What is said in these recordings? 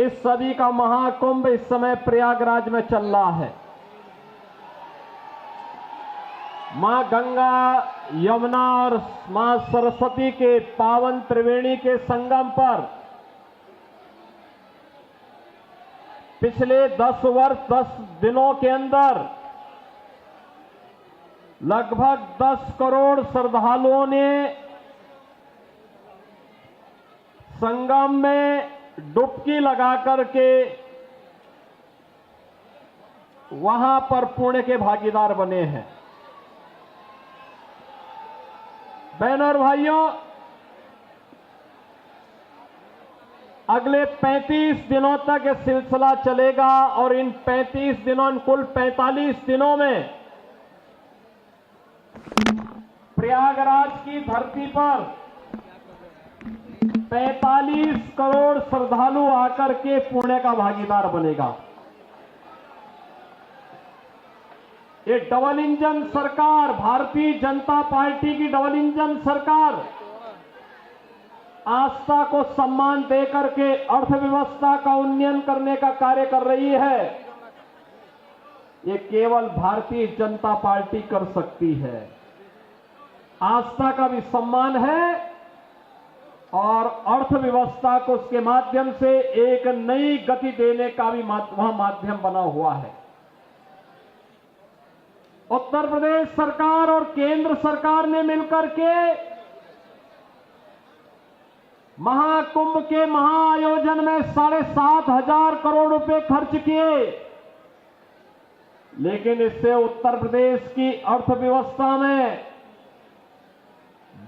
इस सदी का महाकुंभ इस समय प्रयागराज में चल रहा है। मां गंगा, यमुना और मां सरस्वती के पावन त्रिवेणी के संगम पर पिछले 10 वर्ष 10 दिनों के अंदर लगभग 10 करोड़ श्रद्धालुओं ने संगम में डुबकी लगा करके वहां पर पुण्य के भागीदार बने हैं। बहनों और भाइयों, अगले 35 दिनों तक यह सिलसिला चलेगा और इन 35 दिनों, कुल 45 दिनों में प्रयागराज की धरती पर 45 करोड़ श्रद्धालु आकर के पुण्य का भागीदार बनेगा। ये डबल इंजन सरकार, भारतीय जनता पार्टी की डबल इंजन सरकार आस्था को सम्मान देकर के अर्थव्यवस्था का उन्नयन करने का कार्य कर रही है। ये केवल भारतीय जनता पार्टी कर सकती है। आस्था का भी सम्मान है और अर्थव्यवस्था को उसके माध्यम से एक नई गति देने का भी वहां माध्यम बना हुआ है। उत्तर प्रदेश सरकार और केंद्र सरकार ने मिलकर के महाकुंभ के महाआयोजन में 7,500 करोड़ रुपए खर्च किए, लेकिन इससे उत्तर प्रदेश की अर्थव्यवस्था में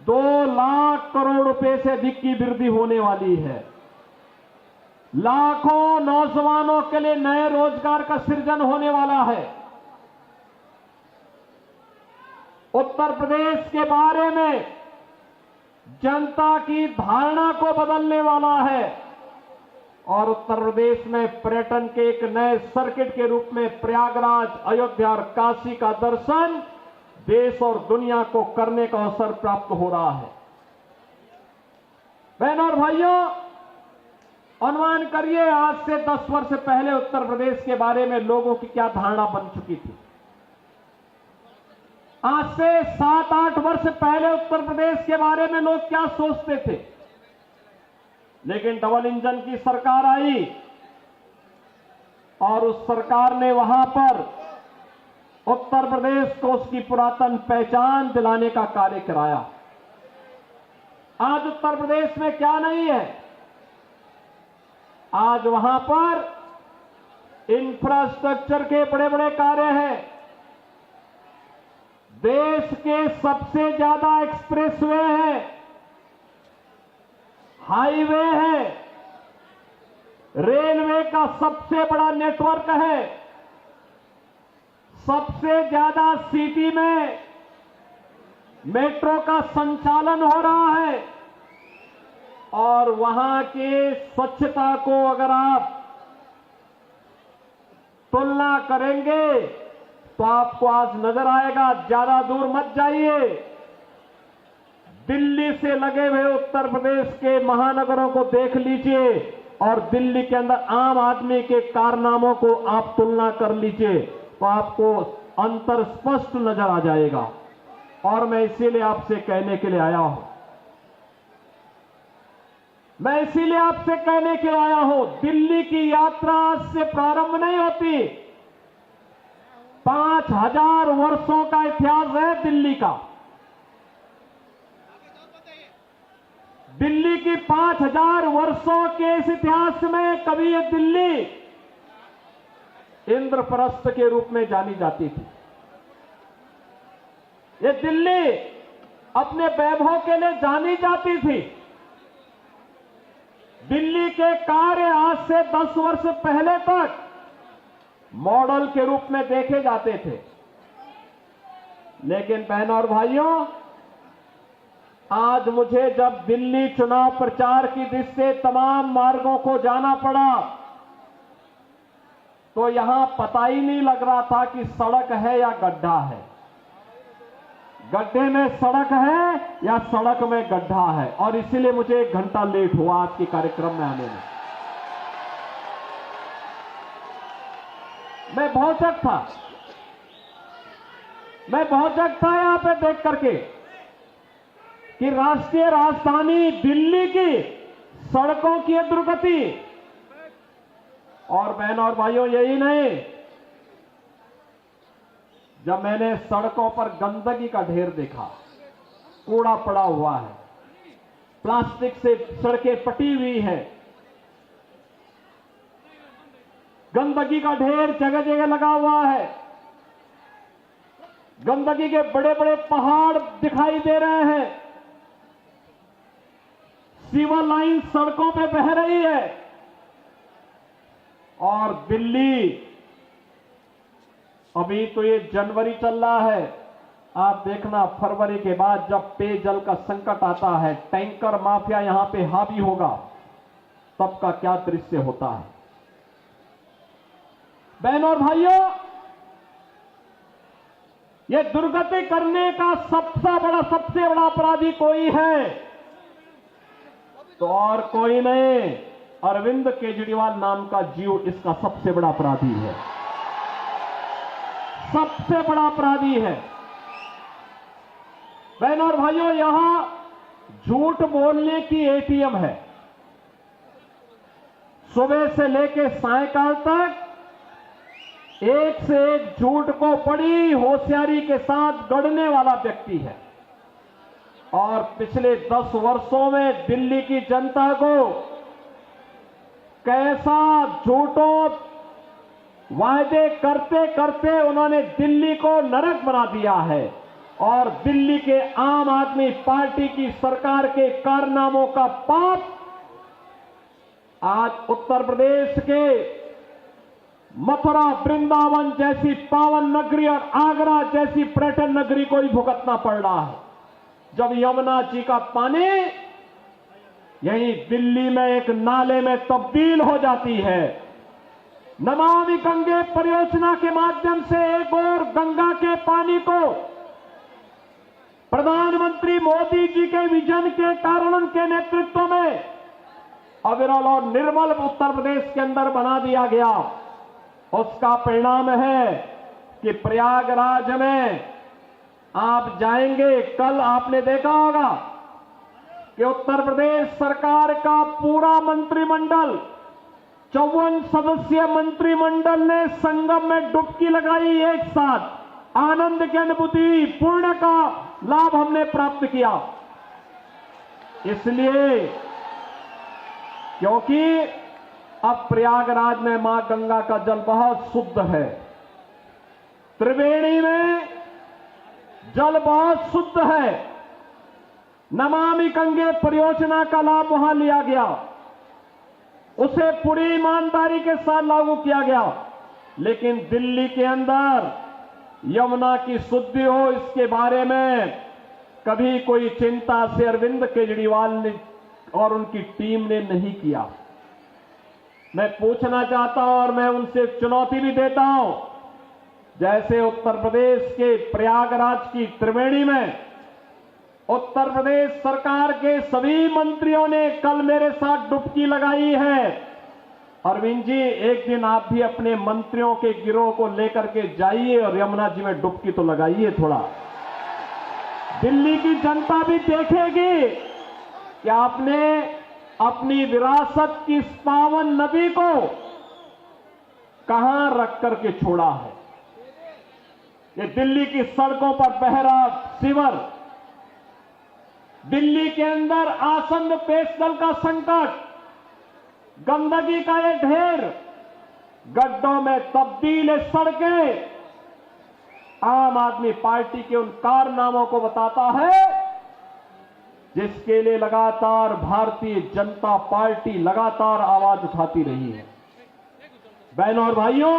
2 लाख करोड़ रुपए से अधिक की वृद्धि होने वाली है। लाखों नौजवानों के लिए नए रोजगार का सृजन होने वाला है। उत्तर प्रदेश के बारे में जनता की धारणा को बदलने वाला है और उत्तर प्रदेश में पर्यटन के एक नए सर्किट के रूप में प्रयागराज, अयोध्या और काशी का दर्शन देश और दुनिया को करने का अवसर प्राप्त हो रहा है। बहनों और भाइयों, अनुमान करिए आज से 10 वर्ष पहले उत्तर प्रदेश के बारे में लोगों की क्या धारणा बन चुकी थी। आज से 7-8 वर्ष पहले उत्तर प्रदेश के बारे में लोग क्या सोचते थे। लेकिन डबल इंजन की सरकार आई और उस सरकार ने वहां पर उत्तर प्रदेश को उसकी पुरातन पहचान दिलाने का कार्य कराया। आज उत्तर प्रदेश में क्या नहीं है, आज वहां पर इंफ्रास्ट्रक्चर के बड़े बड़े कार्य हैं। देश के सबसे ज्यादा एक्सप्रेसवे हैं, हाईवे है, रेलवे का सबसे बड़ा नेटवर्क है, सबसे ज्यादा सिटी में मेट्रो का संचालन हो रहा है और वहां के स्वच्छता को अगर आप तुलना करेंगे तो आपको आज नजर आएगा। ज्यादा दूर मत जाइए, दिल्ली से लगे हुए उत्तर प्रदेश के महानगरों को देख लीजिए और दिल्ली के अंदर आम आदमी के कारनामों को आप तुलना कर लीजिए तो आपको अंतर स्पष्ट नजर आ जाएगा। और मैं इसीलिए आपसे कहने के लिए आया हूं, दिल्ली की यात्रा आज से प्रारंभ नहीं होती। 5000 वर्षों का इतिहास है दिल्ली का। दिल्ली की 5000 वर्षों के इस इतिहास में कभी ये दिल्ली इंद्रप्रस्थ के रूप में जानी जाती थी। ये दिल्ली अपने वैभव के लिए जानी जाती थी। दिल्ली के कार्य आज से 10 वर्ष पहले तक मॉडल के रूप में देखे जाते थे। लेकिन बहनों और भाइयों, आज मुझे जब दिल्ली चुनाव प्रचार की दृष्टि से तमाम मार्गों को जाना पड़ा तो यहां पता ही नहीं लग रहा था कि सड़क है या गड्ढा है, गड्ढे में सड़क है या सड़क में गड्ढा है। और इसीलिए मुझे 1 घंटा लेट हुआ आज के कार्यक्रम में आने में। मैं भौचक था, यहां पे देख करके कि राष्ट्रीय राजधानी दिल्ली की सड़कों की दुर्गति। और बहनों और भाइयों, यही नहीं, जब मैंने सड़कों पर गंदगी का ढेर देखा, कूड़ा पड़ा हुआ है, प्लास्टिक से सड़कें पटी हुई हैं, गंदगी का ढेर जगह जगह लगा हुआ है, गंदगी के बड़े बड़े पहाड़ दिखाई दे रहे हैं, सीवर लाइन सड़कों पे बह रही है। और दिल्ली, अभी तो ये जनवरी चल रहा है, आप देखना फरवरी के बाद जब पेयजल का संकट आता है, टैंकर माफिया यहां पे हावी होगा, तब का क्या दृश्य होता है। बहनों और भाइयों, ये दुर्गति करने का सबसे बड़ा अपराधी कोई है तो और कोई नहीं, अरविंद केजरीवाल नाम का जीव इसका सबसे बड़ा अपराधी है, सबसे बड़ा अपराधी है। बहनों और भाइयों, यहां झूठ बोलने की एटीएम है। सुबह से लेकर सायंकाल तक एक से एक झूठ को बड़ी होशियारी के साथ गढ़ने वाला व्यक्ति है। और पिछले 10 वर्षों में दिल्ली की जनता को कैसा झूठों वायदे करते करते उन्होंने दिल्ली को नरक बना दिया है। और दिल्ली के आम आदमी पार्टी की सरकार के कारनामों का पाप आज उत्तर प्रदेश के मथुरा, वृंदावन जैसी पावन नगरी और आगरा जैसी पर्यटन नगरी को ही भुगतना पड़ रहा है। जब यमुना जी का पानी यहीं दिल्ली में एक नाले में तब्दील हो जाती है, नमामि गंगे परियोजना के माध्यम से एक और गंगा के पानी को प्रधानमंत्री मोदी जी के विजन के कारण, उनके नेतृत्व में अविरल और निर्मल उत्तर प्रदेश के अंदर बना दिया गया। उसका परिणाम है कि प्रयागराज में आप जाएंगे, कल आपने देखा होगा कि उत्तर प्रदेश सरकार का पूरा मंत्रिमंडल, 54 सदस्यीय मंत्रिमंडल ने संगम में डुबकी लगाई। एक साथ आनंद की अनुभूति, पूर्ण का लाभ हमने प्राप्त किया, इसलिए क्योंकि अब प्रयागराज में मां गंगा का जल बहुत शुद्ध है, त्रिवेणी में जल बहुत शुद्ध है। नमामि गंगे परियोजना का लाभ वहां लिया गया, उसे पूरी ईमानदारी के साथ लागू किया गया। लेकिन दिल्ली के अंदर यमुना की शुद्धि हो, इसके बारे में कभी कोई चिंता से अरविंद केजरीवाल ने और उनकी टीम ने नहीं किया। मैं पूछना चाहता हूं और मैं उनसे चुनौती भी देता हूं, जैसे उत्तर प्रदेश के प्रयागराज की त्रिवेणी में उत्तर प्रदेश सरकार के सभी मंत्रियों ने कल मेरे साथ डुबकी लगाई है। अरविंद जी, एक दिन आप भी अपने मंत्रियों के गिरोह को लेकर के जाइए और यमुना जी में डुबकी तो लगाइए थोड़ा। दिल्ली की जनता भी देखेगी कि आपने अपनी विरासत की इस पावन नदी को कहां रख करके छोड़ा है। ये दिल्ली की सड़कों पर बह रहा सीवर, दिल्ली के अंदर आसन्न पेयजल का संकट, गंदगी का ये ढेर, गड्ढों में तब्दील सड़कें आम आदमी पार्टी के उन कारनामों को बताता है जिसके लिए लगातार भारतीय जनता पार्टी लगातार आवाज उठाती रही है। बहनों और भाइयों,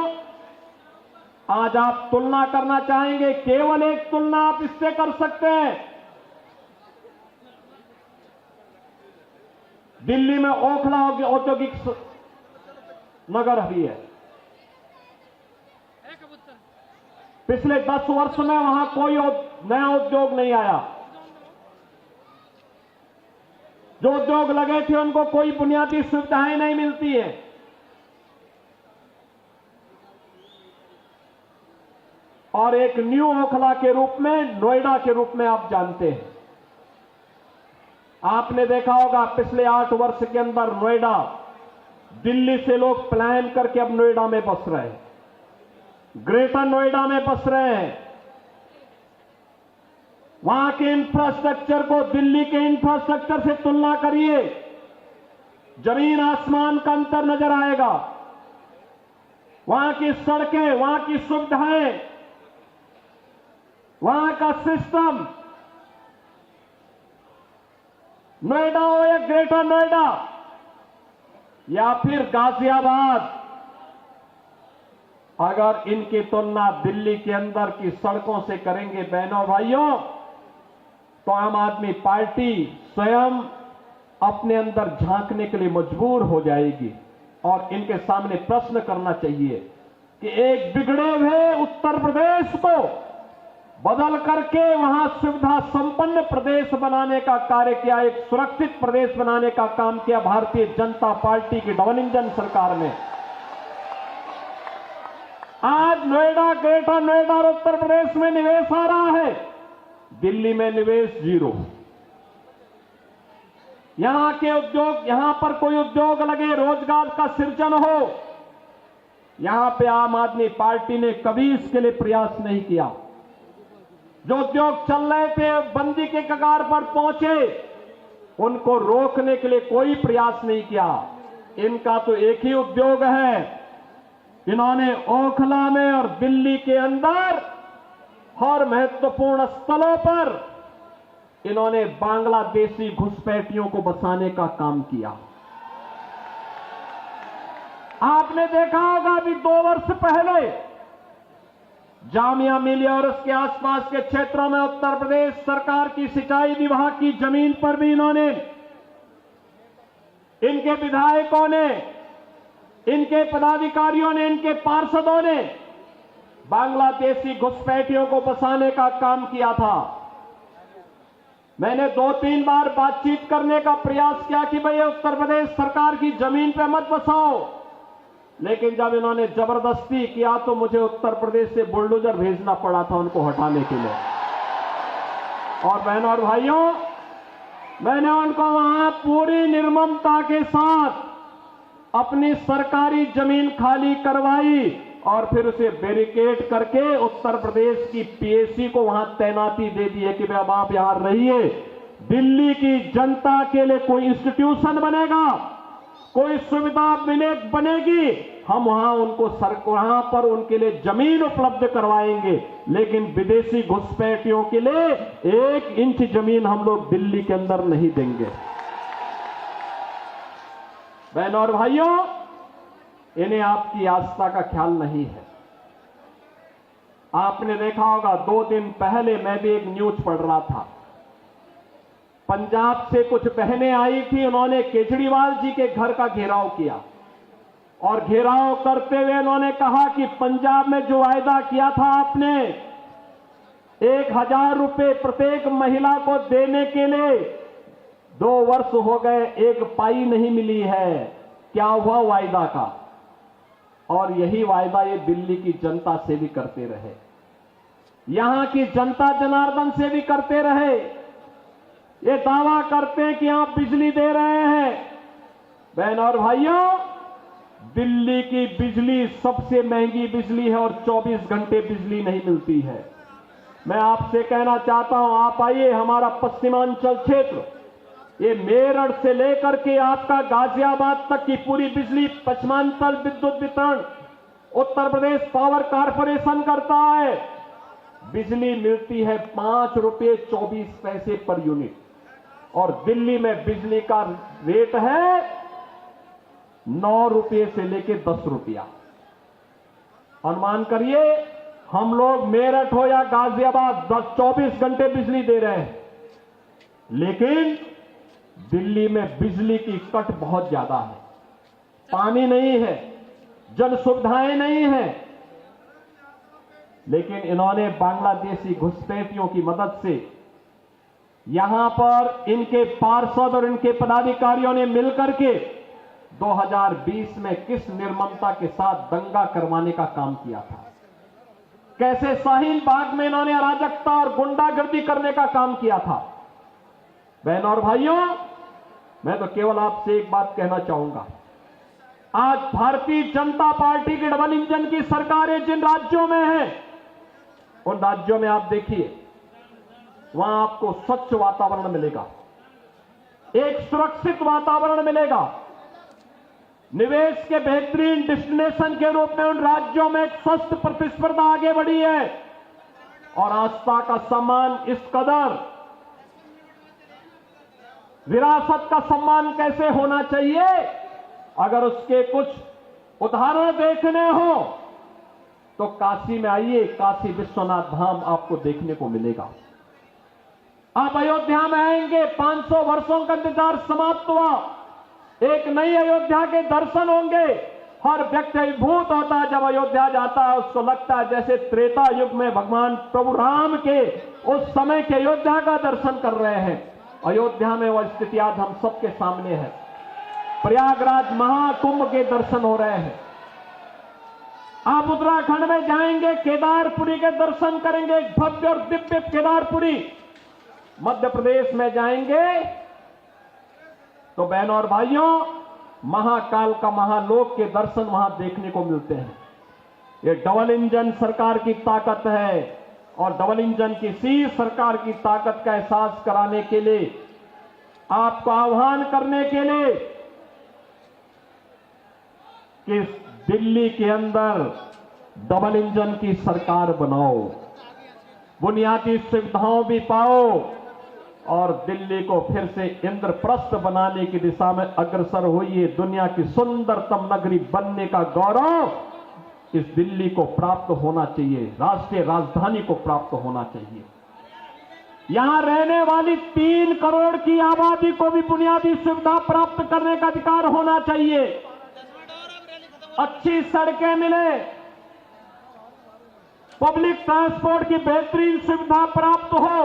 आज आप तुलना करना चाहेंगे, केवल एक तुलना आप इससे कर सकते हैं। दिल्ली में ओखला औद्योगिक नगर भी है। पिछले 10 वर्ष में वहां कोई नया उद्योग नहीं आया। जो उद्योग लगे थे उनको कोई बुनियादी सुविधाएं नहीं मिलती है। और एक न्यू ओखला के रूप में, नोएडा के रूप में आप जानते हैं। आपने देखा होगा पिछले 8 वर्ष के अंदर नोएडा, दिल्ली से लोग प्लान करके अब नोएडा में बस रहे हैं, ग्रेटर नोएडा में बस रहे हैं। वहां के इंफ्रास्ट्रक्चर को दिल्ली के इंफ्रास्ट्रक्चर से तुलना करिए, जमीन आसमान का अंतर नजर आएगा। वहां की सड़कें, वहां की सुविधाएं, वहां का सिस्टम, नोएडा हो या ग्रेटर नोएडा या फिर गाजियाबाद, अगर इनकी तुलना दिल्ली के अंदर की सड़कों से करेंगे बहनों भाइयों, तो आम आदमी पार्टी स्वयं अपने अंदर झांकने के लिए मजबूर हो जाएगी और इनके सामने प्रश्न करना चाहिए कि एक बिगड़े हुए उत्तर प्रदेश को बदल करके वहां सुविधा संपन्न प्रदेश बनाने का कार्य किया, एक सुरक्षित प्रदेश बनाने का काम किया भारतीय जनता पार्टी की डबल इंजन सरकार ने। आज नोएडा, ग्रेटर नोएडा और उत्तर प्रदेश में निवेश आ रहा है, दिल्ली में निवेश 0। यहां के उद्योग, यहां पर कोई उद्योग लगे, रोजगार का सृजन हो, यहां पे आम आदमी पार्टी ने कभी इसके लिए प्रयास नहीं किया। जो उद्योग चल रहे थे, बंदी के कगार पर पहुंचे, उनको रोकने के लिए कोई प्रयास नहीं किया। इनका तो एक ही उद्योग है, इन्होंने ओखला में और दिल्ली के अंदर हर महत्वपूर्ण स्थलों पर इन्होंने बांग्लादेशी घुसपैठियों को बसाने का काम किया। आपने देखा होगा अभी 2 वर्ष पहले जामिया मिलिया और उसके आसपास के क्षेत्रों में उत्तर प्रदेश सरकार की सिंचाई विभाग की जमीन पर भी इन्होंने, इनके विधायकों ने, इनके पदाधिकारियों ने, इनके पार्षदों ने बांग्लादेशी घुसपैठियों को बसाने का काम किया था। मैंने 2-3 बार बातचीत करने का प्रयास किया कि भाई उत्तर प्रदेश सरकार की जमीन पे मत बसाओ, लेकिन जब इन्होंने जबरदस्ती किया तो मुझे उत्तर प्रदेश से बुलडोजर भेजना पड़ा था उनको हटाने के लिए। और बहनों और भाइयों, मैंने उनको वहां पूरी निर्ममता के साथ अपनी सरकारी जमीन खाली करवाई और फिर उसे बैरिकेड करके उत्तर प्रदेश की पीएसी को वहां तैनाती दे दी है कि भाई अब आप यहां रहिए। दिल्ली की जनता के लिए कोई इंस्टीट्यूशन बनेगा, कोई सुविधा बनेगी, हम वहां उनको वहां पर उनके लिए जमीन उपलब्ध करवाएंगे, लेकिन विदेशी घुसपैठियों के लिए 1 इंच जमीन हम लोग दिल्ली के अंदर नहीं देंगे। बहनों और भाइयों, इन्हें आपकी आस्था का ख्याल नहीं है। आपने देखा होगा 2 दिन पहले मैं भी एक न्यूज पढ़ रहा था, पंजाब से कुछ बहनें आई थी, उन्होंने केजरीवाल जी के घर का घेराव किया और घेराव करते हुए उन्होंने कहा कि पंजाब में जो वायदा किया था आपने 1000 रुपए प्रत्येक महिला को देने के लिए, 2 वर्ष हो गए, 1 पाई नहीं मिली है। क्या हुआ वायदा का? और यही वायदा ये दिल्ली की जनता से भी करते रहे, यहां की जनता जनार्दन से भी करते रहे। ये दावा करते हैं कि आप बिजली दे रहे हैं। बहनों और भाइयों, दिल्ली की बिजली सबसे महंगी बिजली है और 24 घंटे बिजली नहीं मिलती है। मैं आपसे कहना चाहता हूं, आप आइए हमारा पश्चिमांचल क्षेत्र, ये मेरठ से लेकर के आपका गाजियाबाद तक की पूरी बिजली पश्चिमांचल विद्युत वितरण उत्तर प्रदेश पावर कारपोरेशन करता है। बिजली मिलती है 5 रुपये 24 पैसे पर यूनिट और दिल्ली में बिजली का रेट है 9 रुपये से लेकर 10 रुपया। अनुमान करिए, हम लोग मेरठ हो या गाजियाबाद 24 घंटे बिजली दे रहे हैं, लेकिन दिल्ली में बिजली की कट बहुत ज्यादा है, पानी नहीं है, जन सुविधाएं नहीं है। लेकिन इन्होंने बांग्लादेशी घुसपैठियों की मदद से यहां पर इनके पार्षद और इनके पदाधिकारियों ने मिलकर के 2020 में किस निर्ममता के साथ दंगा करवाने का काम किया था। कैसे शाहीन बाग में इन्होंने अराजकता और गुंडागर्दी करने का काम किया था। बहनों और भाइयों, मैं तो केवल आपसे एक बात कहना चाहूंगा, आज भारतीय जनता पार्टी की डबल इंजन की सरकारें जिन राज्यों में है, उन राज्यों में आप देखिए, वहां आपको स्वच्छ वातावरण मिलेगा, एक सुरक्षित वातावरण मिलेगा, निवेश के बेहतरीन डेस्टिनेशन के रूप में उन राज्यों में एक स्वस्थ प्रतिस्पर्धा आगे बढ़ी है। और आस्था का सम्मान इस कदर, विरासत का सम्मान कैसे होना चाहिए, अगर उसके कुछ उदाहरण देखने हो तो काशी में आइए, काशी विश्वनाथ धाम आपको देखने को मिलेगा। आप अयोध्या में आएंगे, 500 वर्षों का इंतजार समाप्त हुआ, एक नई अयोध्या के दर्शन होंगे। हर व्यक्ति अभिभूत होता है जब अयोध्या जाता है, उसको लगता है जैसे त्रेता युग में भगवान प्रभु राम के उस समय के अयोध्या का दर्शन कर रहे हैं। अयोध्या में वह स्थिति आज हम सबके सामने है। प्रयागराज महाकुंभ के दर्शन हो रहे हैं। आप उत्तराखंड में जाएंगे, केदारपुरी के दर्शन करेंगे, भव्य और दिव्य केदारपुरी। मध्य प्रदेश में जाएंगे तो बहनों और भाइयों, महाकाल का महालोक के दर्शन वहां देखने को मिलते हैं। ये डबल इंजन सरकार की ताकत है, और डबल इंजन की सी सरकार की ताकत का एहसास कराने के लिए, आपको आह्वान करने के लिए कि दिल्ली के अंदर डबल इंजन की सरकार बनाओ, बुनियादी सुविधाओं भी पाओ, और दिल्ली को फिर से इंद्रप्रस्थ बनाने की दिशा में अग्रसर होइए। दुनिया की सुंदरतम नगरी बनने का गौरव इस दिल्ली को प्राप्त होना चाहिए, राष्ट्रीय राजधानी को प्राप्त होना चाहिए। यहां रहने वाली 3 करोड़ की आबादी को भी बुनियादी सुविधा प्राप्त करने का अधिकार होना चाहिए। अच्छी सड़कें मिले, पब्लिक ट्रांसपोर्ट की बेहतरीन सुविधा प्राप्त हो,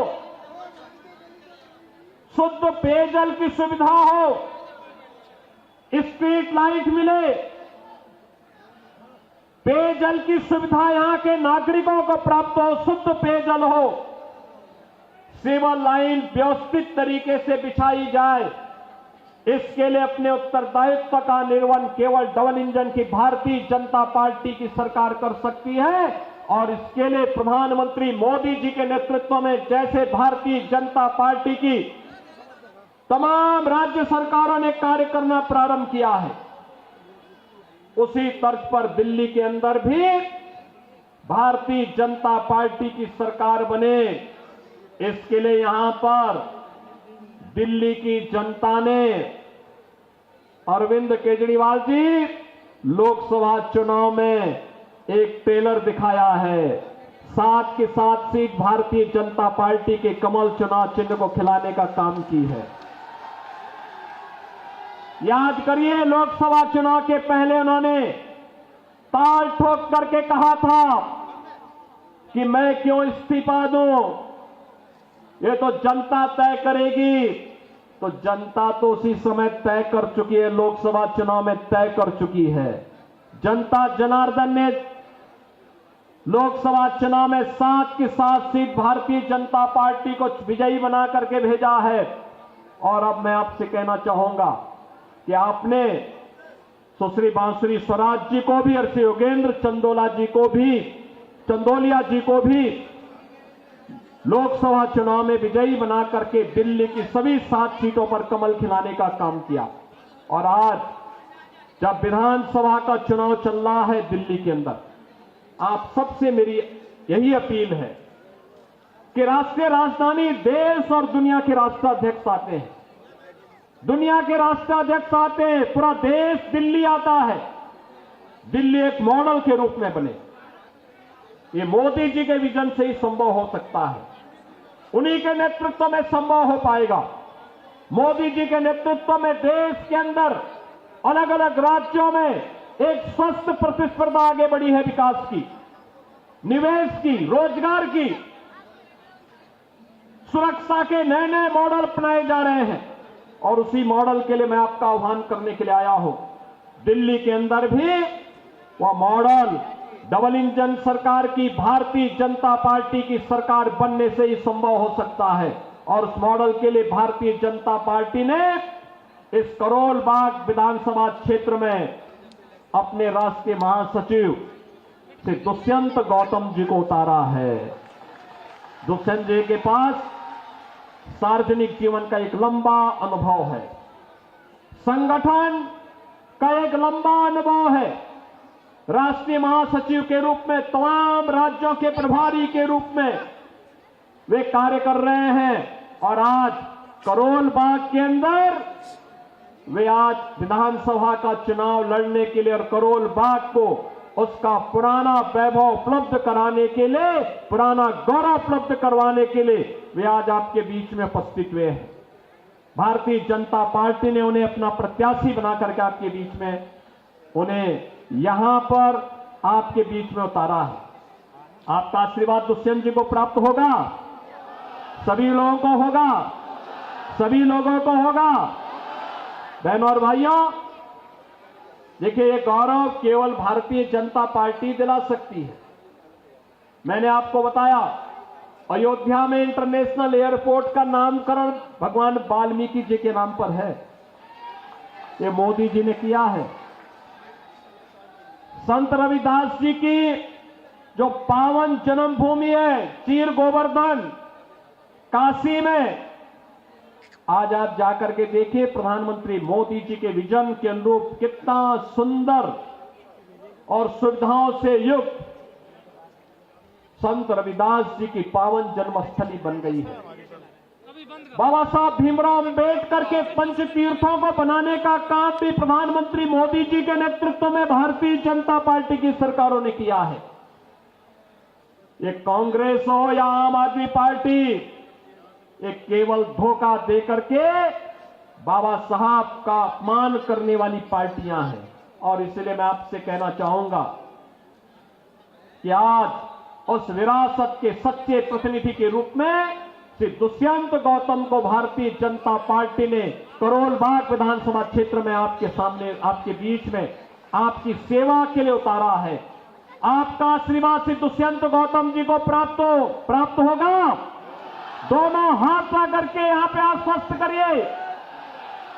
शुद्ध पेयजल की सुविधा हो, स्ट्रीट लाइट मिले, पेयजल की सुविधा यहां के नागरिकों को प्राप्त हो, शुद्ध पेयजल हो, सिविल लाइन व्यवस्थित तरीके से बिछाई जाए। इसके लिए अपने उत्तरदायित्व का निर्वहन केवल डबल इंजन की भारतीय जनता पार्टी की सरकार कर सकती है। और इसके लिए प्रधानमंत्री मोदी जी के नेतृत्व में जैसे भारतीय जनता पार्टी की तमाम राज्य सरकारों ने कार्य करना प्रारंभ किया है, उसी तर्ज पर दिल्ली के अंदर भी भारतीय जनता पार्टी की सरकार बने। इसके लिए यहां पर दिल्ली की जनता ने अरविंद केजरीवाल जी लोकसभा चुनाव में एक ट्रेलर दिखाया है। 7 की 7 सीट भारतीय जनता पार्टी के कमल चुनाव चिन्ह को खिलाने का काम की है। याद करिए, लोकसभा चुनाव के पहले उन्होंने ताल ठोक करके कहा था कि मैं क्यों इस्तीफा दूं, ये तो जनता तय करेगी। तो जनता तो उसी समय तय कर चुकी है, लोकसभा चुनाव में तय कर चुकी है। जनता जनार्दन ने लोकसभा चुनाव में 7 की 7 सीट भारतीय जनता पार्टी को विजयी बना करके भेजा है। और अब मैं आपसे कहना चाहूंगा कि आपने सुश्री बांसुरी स्वराज जी को भी और श्री योगेंद्र चंदोलिया जी को भी लोकसभा चुनाव में विजयी बना करके दिल्ली की सभी 7 सीटों पर कमल खिलाने का काम किया। और आज जब विधानसभा का चुनाव चल रहा है दिल्ली के अंदर, आप सबसे मेरी यही अपील है कि राष्ट्रीय राजधानी देश और दुनिया के राष्ट्राध्यक्ष आते हैं, दुनिया के राष्ट्राध्यक्ष आते हैं, पूरा देश दिल्ली आता है। दिल्ली एक मॉडल के रूप में बने, ये मोदी जी के विजन से ही संभव हो सकता है, उन्हीं के नेतृत्व में संभव हो पाएगा। मोदी जी के नेतृत्व में देश के अंदर अलग अलग राज्यों में एक स्वस्थ प्रतिस्पर्धा आगे बढ़ी है, विकास की, निवेश की, रोजगार की, सुरक्षा के नए नए मॉडल अपनाए जा रहे हैं। और उसी मॉडल के लिए मैं आपका आह्वान करने के लिए आया हूं। दिल्ली के अंदर भी वह मॉडल डबल इंजन सरकार की भारतीय जनता पार्टी की सरकार बनने से ही संभव हो सकता है। और उस मॉडल के लिए भारतीय जनता पार्टी ने इस करोल बाग विधानसभा क्षेत्र में अपने राष्ट्रीय महासचिव से दुष्यंत गौतम जी को उतारा है। दुष्यंत जी के पास सार्वजनिक जीवन का एक लंबा अनुभव है, संगठन का एक लंबा अनुभव है। राष्ट्रीय महासचिव के रूप में तमाम राज्यों के प्रभारी के रूप में वे कार्य कर रहे हैं और आज करोल बाग के अंदर वे आज विधानसभा का चुनाव लड़ने के लिए और करोल बाग को उसका पुराना वैभव उपलब्ध कराने के लिए, पुराना गौरव उपलब्ध करवाने के लिए वे आज आपके बीच में उपस्थित हुए हैं। भारतीय जनता पार्टी ने उन्हें अपना प्रत्याशी बना करके आपके बीच में उन्हें यहां पर आपके बीच में उतारा है। आपका आशीर्वाद दुष्यंत जी को प्राप्त होगा, सभी लोगों को होगा, सभी लोगों को होगा। बहनों और भाइयों, देखिए ये गौरव केवल भारतीय जनता पार्टी दिला सकती है। मैंने आपको बताया अयोध्या में इंटरनेशनल एयरपोर्ट का नामकरण भगवान वाल्मीकि जी के नाम पर है, ये मोदी जी ने किया है। संत रविदास जी की जो पावन जन्मभूमि है चीर गोवर्धन काशी में, आज आप जाकर के देखिए प्रधानमंत्री मोदी जी के विजन के अनुरूप कितना सुंदर और सुविधाओं से युक्त संत रविदास जी की पावन जन्मस्थली बन गई है। बाबा साहब भीमराव अंबेडकर के पंच तीर्थों को बनाने का काम भी प्रधानमंत्री मोदी जी के नेतृत्व में भारतीय जनता पार्टी की सरकारों ने किया है। ये कांग्रेस हो या आम आदमी पार्टी, ये केवल धोखा देकर के बाबा साहब का अपमान करने वाली पार्टियां हैं। और इसलिए मैं आपसे कहना चाहूंगा कि आज उस विरासत के सच्चे प्रतिनिधि के रूप में श्री दुष्यंत गौतम को भारतीय जनता पार्टी ने करोल बाग विधानसभा क्षेत्र में आपके सामने, आपके बीच में आपकी सेवा के लिए उतारा है। आपका आशीर्वाद श्री दुष्यंत गौतम जी को प्राप्त होगा। दोनों हाथ ला करके यहां पे आश्वस्त करिए।